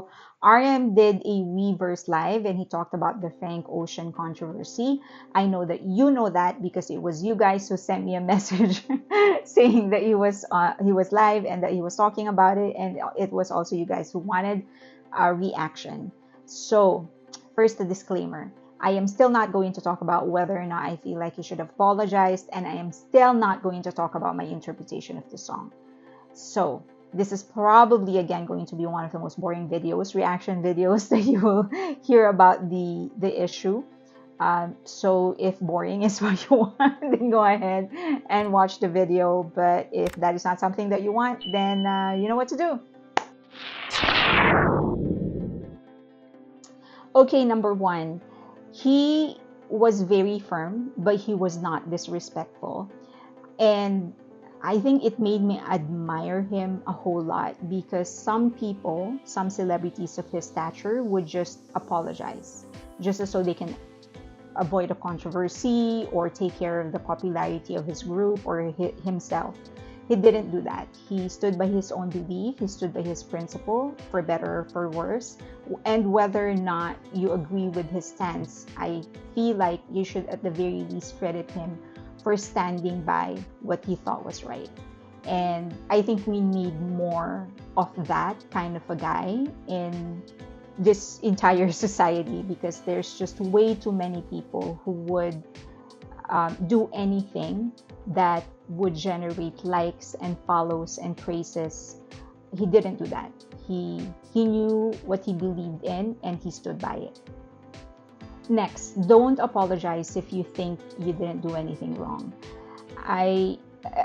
So RM did a Weverse live and he talked about the Frank Ocean controversy. I know that you know that because it was you guys who sent me a message saying that he was live and that he was talking about it, and it was also you guys who wanted a reaction. So first, a disclaimer. I am still not going to talk about whether or not I feel like he should have apologized, and I am still not going to talk about my interpretation of the song. So, this is probably again going to be one of the most boring videos, reaction videos that you will hear about the issue. So, if boring is what you want, then go ahead and watch the video. But if that is not something that you want, then you know what to do. Okay, number one, he was very firm, but he was not disrespectful. And I think it made me admire him a whole lot because some people, some celebrities of his stature would just apologize just so they can avoid a controversy or take care of the popularity of his group or himself. He didn't do that. He stood by his own belief, he stood by his principle, for better or for worse. And whether or not you agree with his stance, I feel like you should at the very least credit him for standing by what he thought was right. And I think we need more of that kind of a guy in this entire society because there's just way too many people who would do anything that would generate likes and follows and praises. He didn't do that. He knew what he believed in and he stood by it. Next, don't apologize if you think you didn't do anything wrong.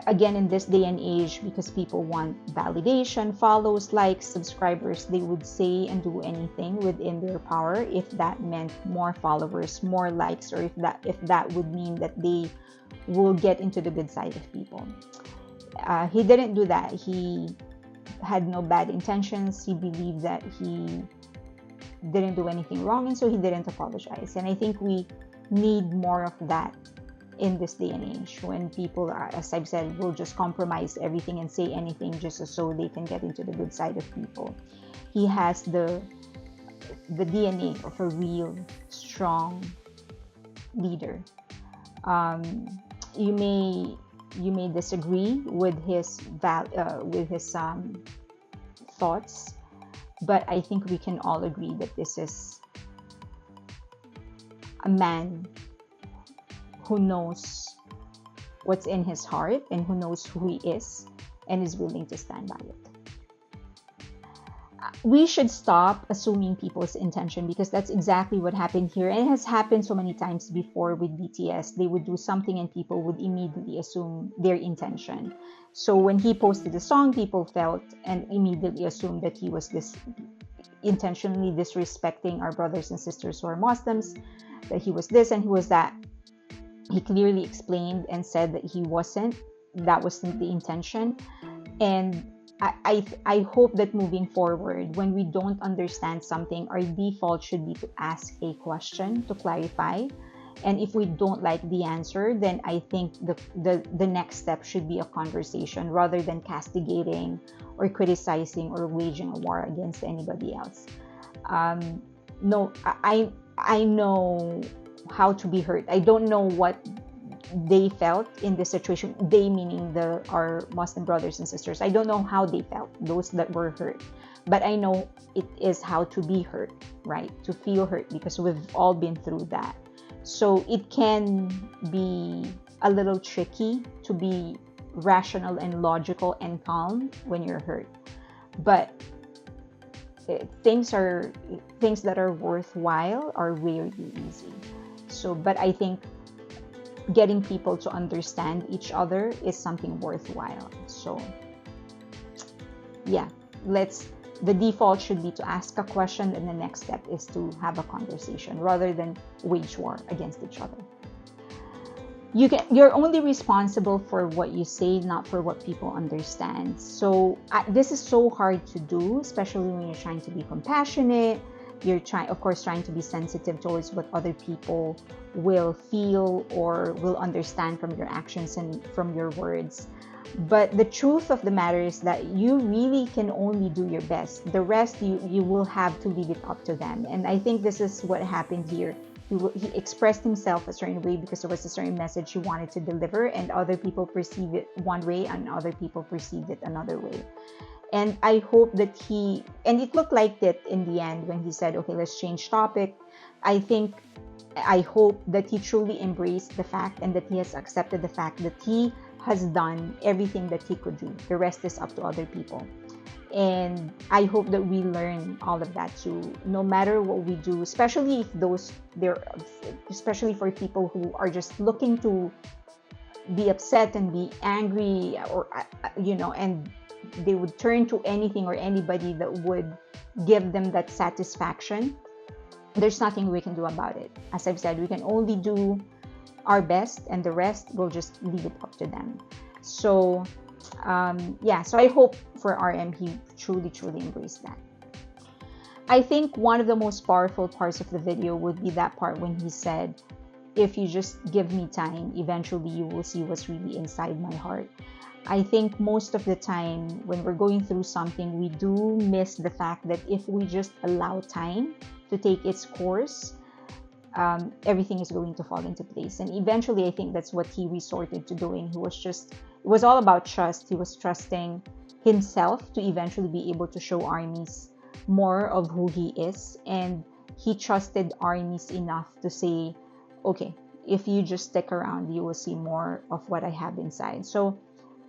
Again, in this day and age, because people want validation, follows, likes, subscribers, they would say and do anything within their power if that meant more followers, more likes, or if that would mean that they will get into the good side of people. He didn't do that. He had no bad intentions. He believed that he didn't do anything wrong, and so he didn't apologize. And I think we need more of that in this day and age when people are, as I've said, will just compromise everything and say anything just so they can get into the good side of people. He has the DNA of a real strong leader. You may disagree with his thoughts, but I think we can all agree that this is a man who knows what's in his heart and who knows who he is and is willing to stand by it. We should stop assuming people's intention because that's exactly what happened here. And it has happened so many times before with BTS. They would do something and people would immediately assume their intention. So when he posted the song, people felt and immediately assumed that he was intentionally disrespecting our brothers and sisters who are Muslims, that he was this and he was that. He clearly explained and said that that wasn't the intention. And I hope that moving forward, when we don't understand something, our default should be to ask a question to clarify. And if we don't like the answer, then I think the next step should be a conversation rather than castigating or criticizing or waging a war against anybody else. No, I know how to be hurt. I don't know what they felt in this situation. They meaning our Muslim brothers and sisters. I don't know how they felt, those that were hurt. But I know it is how to be hurt, right? To feel hurt because we've all been through that. So it can be a little tricky to be rational and logical and calm when you're hurt. But things that are worthwhile are really easy. So, but I think getting people to understand each other is something worthwhile. So, yeah, the default should be to ask a question, and the next step is to have a conversation rather than wage war against each other. You're only responsible for what you say, not for what people understand. So this is so hard to do, especially when you're trying to be compassionate, you're trying, of course, trying to be sensitive towards what other people will feel or will understand from your actions and from your words. But the truth of the matter is that you really can only do your best. The rest, you will have to leave it up to them. And I think this is what happened here. He expressed himself a certain way because there was a certain message he wanted to deliver, and other people perceive it one way and other people perceived it another way. And I hope that and it looked like it in the end when he said, okay, let's change topic. I hope that he truly embraced the fact and that he has accepted the fact that he has done everything that he could do. The rest is up to other people. And I hope that we learn all of that too. No matter what we do, especially especially for people who are just looking to be upset and be angry, or and they would turn to anything or anybody that would give them that satisfaction. There's nothing we can do about it. As I've said, we can only do our best, and the rest we'll just leave it up to them. So so I hope for RM he truly embraced that. I think one of the most powerful parts of the video would be that part when he said, if you just give me time, eventually you will see what's really inside my heart. I think most of the time when we're going through something, we do miss the fact that if we just allow time to take its course, everything is going to fall into place. And eventually, I think that's what he resorted to doing. It was all about trust. He was trusting himself to eventually be able to show armies more of who he is. And he trusted armies enough to say, okay, if you just stick around, you will see more of what I have inside. So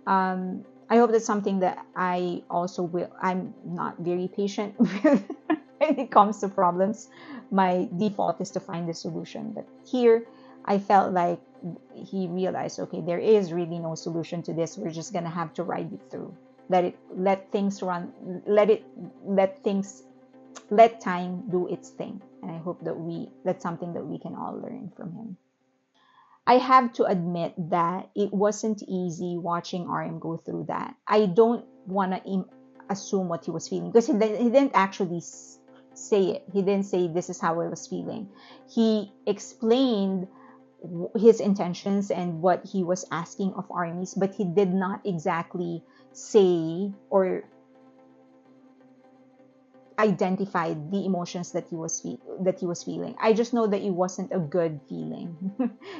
I hope that's something that I also will. I'm not very patient when it comes to problems. My default is to find the solution. But here, I felt like he realized, okay, there is really no solution to this. We're just gonna have to ride it through. Let things run. Let time do its thing. And I hope that's something that we can all learn from him. I have to admit that it wasn't easy watching RM go through that. I don't want to assume what he was feeling, because he didn't actually say it. He didn't say, this is how I was feeling. He explained his intentions and what he was asking of armies, but he did not exactly say or identified the emotions that he was feeling. I just know that it wasn't a good feeling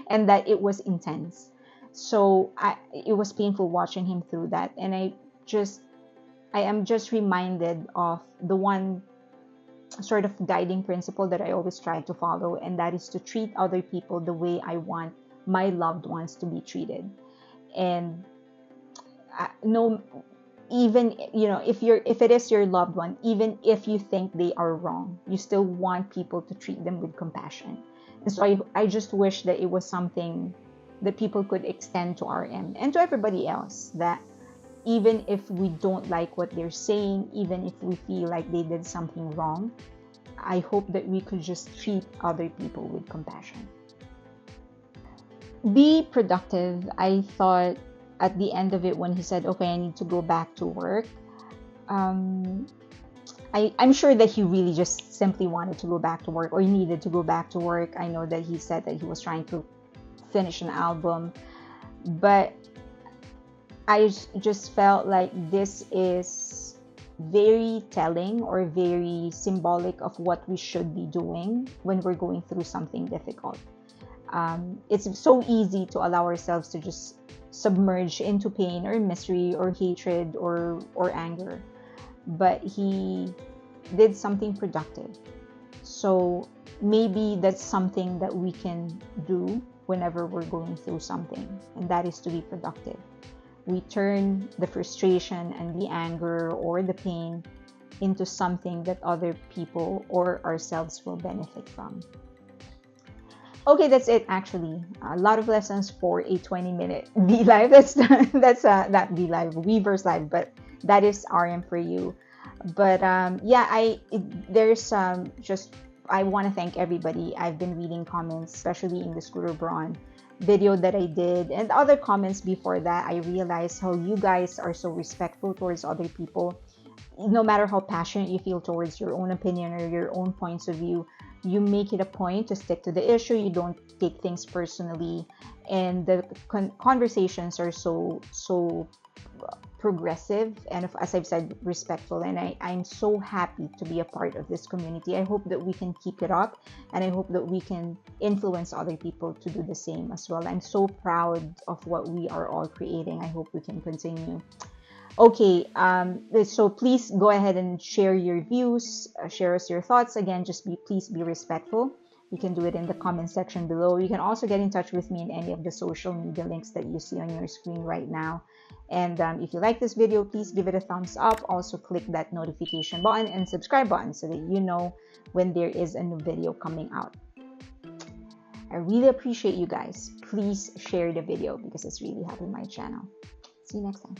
and that it was intense. So it was painful watching him through that. And I am just reminded of the one sort of guiding principle that I always try to follow, and that is to treat other people the way I want my loved ones to be treated. And even if it is your loved one, even if you think they are wrong, you still want people to treat them with compassion. And so I just wish that it was something that people could extend to RM and to everybody else, that even if we don't like what they're saying, even if we feel like they did something wrong, I hope that we could just treat other people with compassion. Be productive. I thought at the end of it, when he said, okay, I need to go back to work, I'm sure that he really just simply wanted to go back to work, or he needed to go back to work. I know that he said that he was trying to finish an album, but I just felt like this is very telling or very symbolic of what we should be doing when we're going through something difficult. It's so easy to allow ourselves to just submerge into pain or misery or hatred or anger, but he did something productive. So maybe that's something that we can do whenever we're going through something, and that is to be productive. We turn the frustration and the anger or the pain into something that other people or ourselves will benefit from. Okay, that's it. Actually, a lot of lessons for a 20-minute V Live. That's that V Live, Weverse Live, but that is RM for you. But I want to thank everybody. I've been reading comments, especially in the Scooter Braun video that I did, and other comments before that. I realized how you guys are so respectful towards other people. no matter how passionate you feel towards your own opinion or your own points of view, you make it a point to stick to the issue. You don't take things personally, and the conversations are so progressive and, as I've said, respectful. And I'm so happy to be a part of this community. I hope that we can keep it up, and I hope that we can influence other people to do the same as well. I'm so proud of what we are all creating. I hope we can continue. Okay, so please go ahead and share your views, share us your thoughts. Again, just please be respectful. You can do it in the comment section below. You can also get in touch with me in any of the social media links that you see on your screen right now. And if you like this video, please give it a thumbs up. Also click that notification button and subscribe button so that you know when there is a new video coming out. I really appreciate you guys. Please share the video because it's really helping my channel. See you next time.